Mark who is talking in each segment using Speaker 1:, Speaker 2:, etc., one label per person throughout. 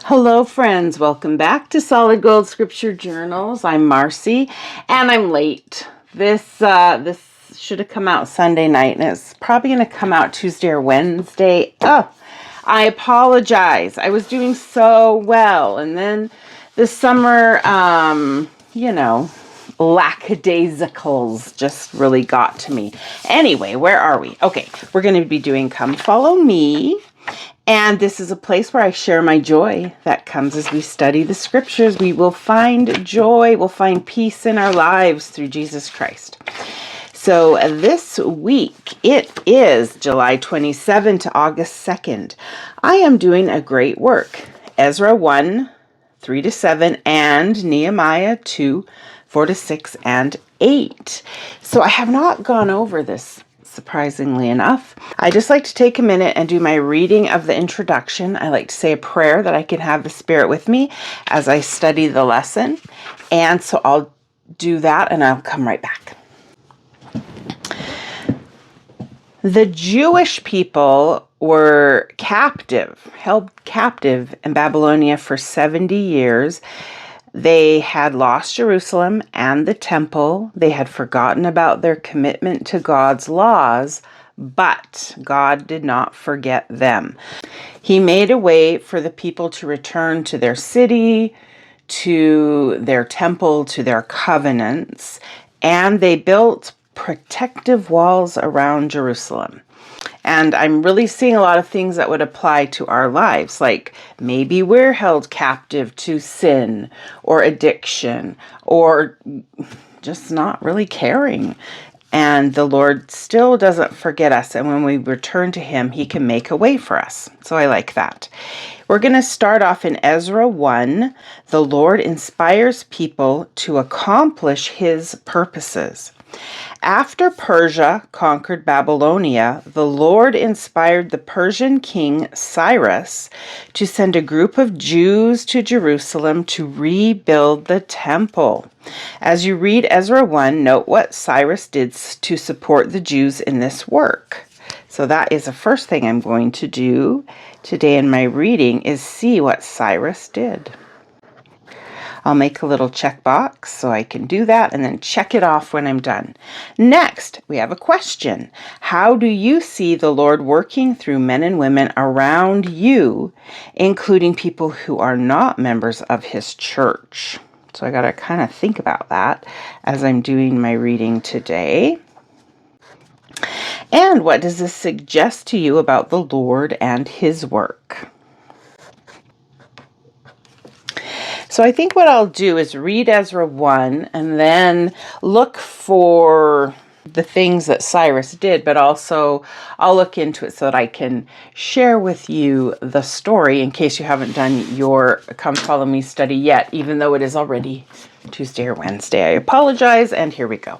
Speaker 1: Hello friends, welcome back to Solid Gold Scripture Journals. I'm Marcie and I'm late. This should have come out Sunday night and it's probably going to come out Tuesday or Wednesday. Oh, I apologize. I was doing so well and then the summer, lackadaisicals just really got to me. Anyway, where are we? Okay, we're going to be doing Come Follow Me. And this is a place where I share my joy that comes as we study the scriptures. We will find joy, we'll find peace in our lives through Jesus Christ. So this week, it is July 27 to August 2nd. I am doing a great work. Ezra 1, 3-7, and Nehemiah 2, 4-6, and 8. So I have not gone over this, surprisingly enough. I just like to take a minute and do my reading of the introduction. I like to say a prayer that I can have the Spirit with me as I study the lesson. And so I'll do that and I'll come right back. The Jewish people were held captive in Babylonia for 70 years. They had lost Jerusalem and the temple. They had forgotten about their commitment to God's laws, but God did not forget them. He made a way for the people to return to their city, to their temple, to their covenants, and they built protective walls around Jerusalem. And I'm really seeing a lot of things that would apply to our lives, like maybe we're held captive to sin or addiction or just not really caring. And the Lord still doesn't forget us. And when we return to Him, He can make a way for us. So I like that. We're going to start off in Ezra 1. The Lord inspires people to accomplish His purposes. After Persia conquered Babylonia, the Lord inspired the Persian king Cyrus to send a group of Jews to Jerusalem to rebuild the temple. As you read Ezra 1, note what Cyrus did to support the Jews in this work. So that is the first thing I'm going to do today in my reading is see what Cyrus did. I'll make a little checkbox so I can do that and then check it off when I'm done. Next, we have a question. How do you see the Lord working through men and women around you, including people who are not members of His church? So I got to kind of think about that as I'm doing my reading today. And what does this suggest to you about the Lord and His work? So I think what I'll do is read Ezra 1 and then look for the things that Cyrus did, but also I'll look into it so that I can share with you the story in case you haven't done your Come Follow Me study yet, even though it is already Tuesday or Wednesday. I apologize, and here we go.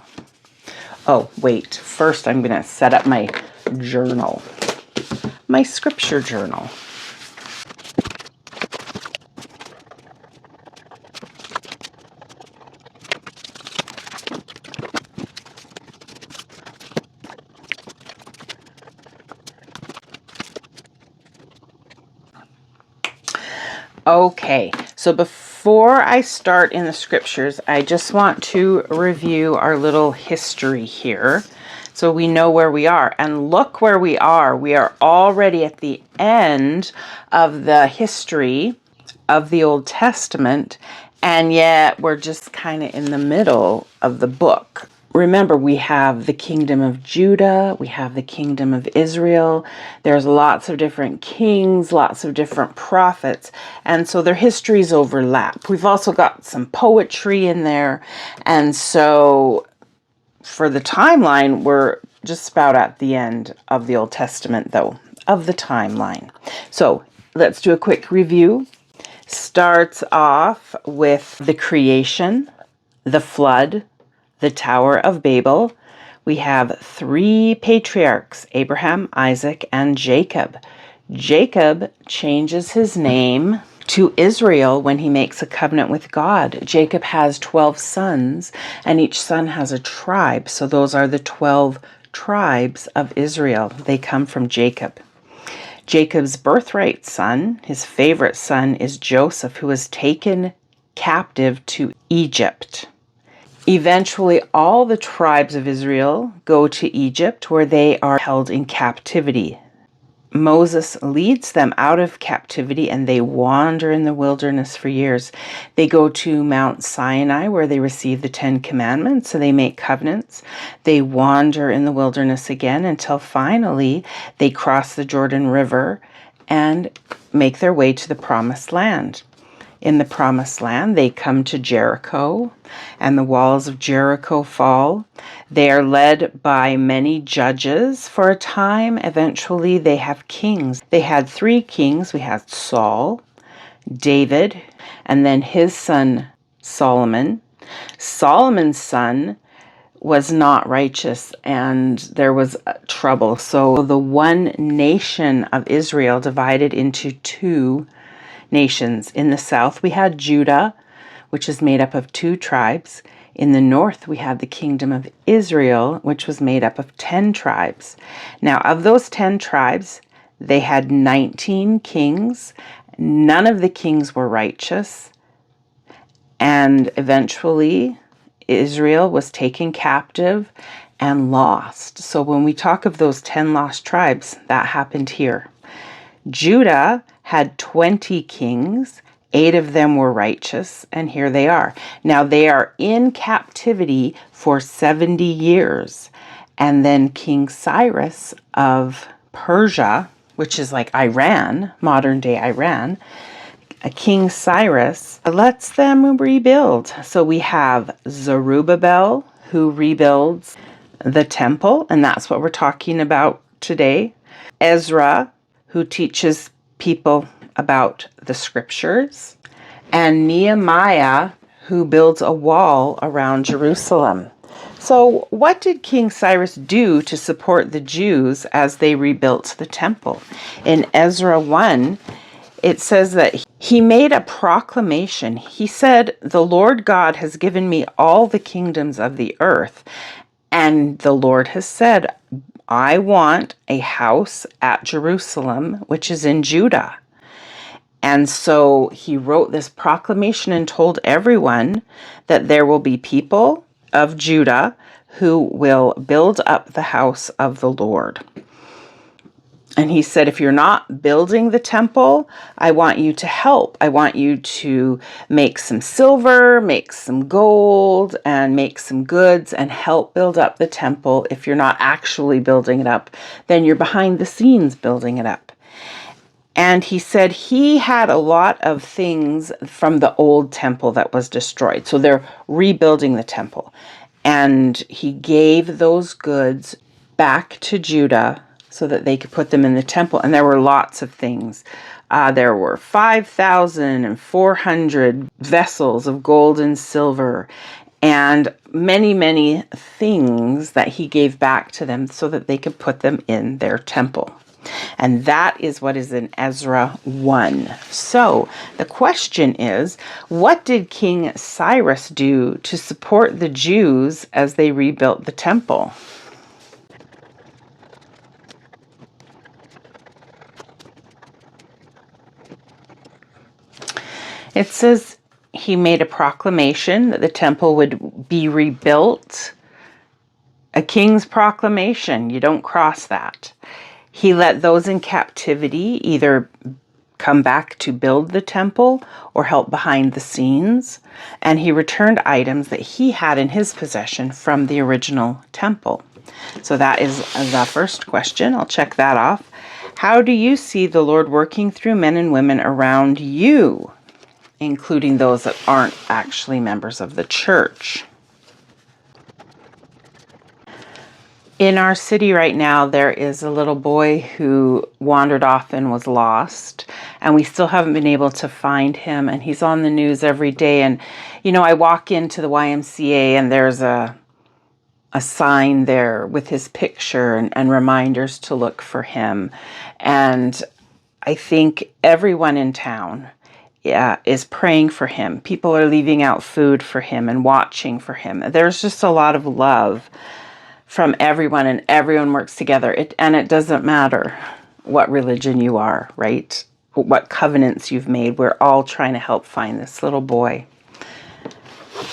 Speaker 1: Oh, wait. First, I'm going to set up my journal, my scripture journal. Okay, so before I start in the scriptures, I just want to review our little history here so we know where we are. And look where we are. We are already at the end of the history of the Old Testament, and yet we're just kind of in the middle of the book. Remember, we have the kingdom of Judah, we have the kingdom of Israel. There's lots of different kings, lots of different prophets, and so their histories overlap. We've also got some poetry in there, and so for the timeline, we're just about at the end of the Old Testament, though, of the timeline. So let's do a quick review. Starts off with the creation, the flood, the Tower of Babel. We have 3 patriarchs, Abraham, Isaac, and Jacob. Jacob changes his name to Israel when he makes a covenant with God. Jacob has 12 sons, and each son has a tribe. So those are the 12 tribes of Israel. They come from Jacob. Jacob's birthright son, his favorite son, is Joseph, who was taken captive to Egypt. Eventually, all the tribes of Israel go to Egypt, where they are held in captivity. Moses leads them out of captivity, and they wander in the wilderness for years. They go to Mount Sinai, where they receive the 10 Commandments, so they make covenants. They wander in the wilderness again until finally they cross the Jordan River and make their way to the Promised Land. In the Promised Land, they come to Jericho, and the walls of Jericho fall. They are led by many judges for a time. Eventually, they have kings. They had 3 kings. We had Saul, David, and then his son Solomon. Solomon's son was not righteous, and there was trouble. So the one nation of Israel divided into 2 nations. In the south, we had Judah, which is made up of 2 tribes. In the north, we had the kingdom of Israel, which was made up of 10 tribes. Now, of those 10 tribes, they had 19 kings. None of the kings were righteous. And eventually, Israel was taken captive and lost. So when we talk of those 10 lost tribes, that happened here. Judah had 20 kings, 8 of them were righteous, and here they are. Now they are in captivity for 70 years. And then King Cyrus of Persia, which is like Iran, modern day Iran, King Cyrus lets them rebuild. So we have Zerubbabel, who rebuilds the temple, and that's what we're talking about today. Ezra, who teaches people about the scriptures, and Nehemiah, who builds a wall around Jerusalem. So what did King Cyrus do to support the Jews as they rebuilt the temple? In Ezra 1, it says that he made a proclamation. He said, "The Lord God has given me all the kingdoms of the earth, and the Lord has said, I want a house at Jerusalem, which is in Judah." And so he wrote this proclamation and told everyone that there will be people of Judah who will build up the house of the Lord. And he said, if you're not building the temple, I want you to help. I want you to make some silver, make some gold, and make some goods and help build up the temple. If you're not actually building it up, then you're behind the scenes building it up. And he said he had a lot of things from the old temple that was destroyed. So they're rebuilding the temple. And he gave those goods back to Judah so that they could put them in the temple. And there were lots of things. There were 5,400 vessels of gold and silver, and many, many things that he gave back to them so that they could put them in their temple. And that is what is in Ezra 1. So the question is, what did King Cyrus do to support the Jews as they rebuilt the temple? It says he made a proclamation that the temple would be rebuilt. A king's proclamation. You don't cross that. He let those in captivity either come back to build the temple or help behind the scenes. And he returned items that he had in his possession from the original temple. So that is the first question. I'll check that off. How do you see the Lord working through men and women around you, including those that aren't actually members of the church? In our city right now, there is a little boy who wandered off and was lost, and we still haven't been able to find him, and he's on the news every day. And, you know, I walk into the YMCA and there's a sign there with his picture and reminders to look for him. And I think everyone in town is praying for him. People are leaving out food for him and watching for him. There's just a lot of love from everyone, and everyone works together. And it doesn't matter what religion you are, right? What covenants you've made. We're all trying to help find this little boy.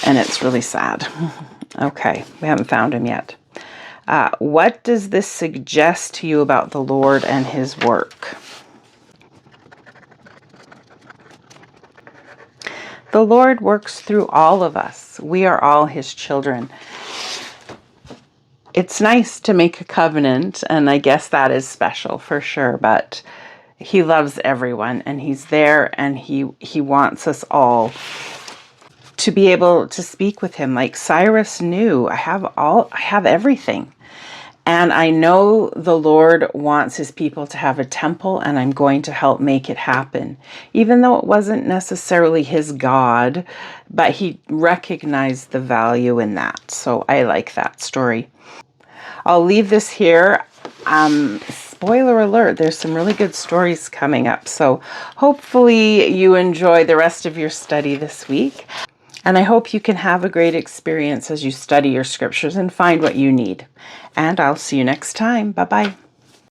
Speaker 1: And it's really sad. Okay, we haven't found him yet. What does this suggest to you about the Lord and his work? The Lord works through all of us. We are all his children. It's nice to make a covenant, and I guess that is special for sure, but he loves everyone, and he's there, and he wants us all to be able to speak with him. Like Cyrus knew, I have everything. And I know the Lord wants his people to have a temple, and I'm going to help make it happen. Even though it wasn't necessarily his God, but he recognized the value in that. So I like that story. I'll leave this here. Spoiler alert, there's some really good stories coming up. So hopefully you enjoy the rest of your study this week. And I hope you can have a great experience as you study your scriptures and find what you need. And I'll see you next time. Bye-bye.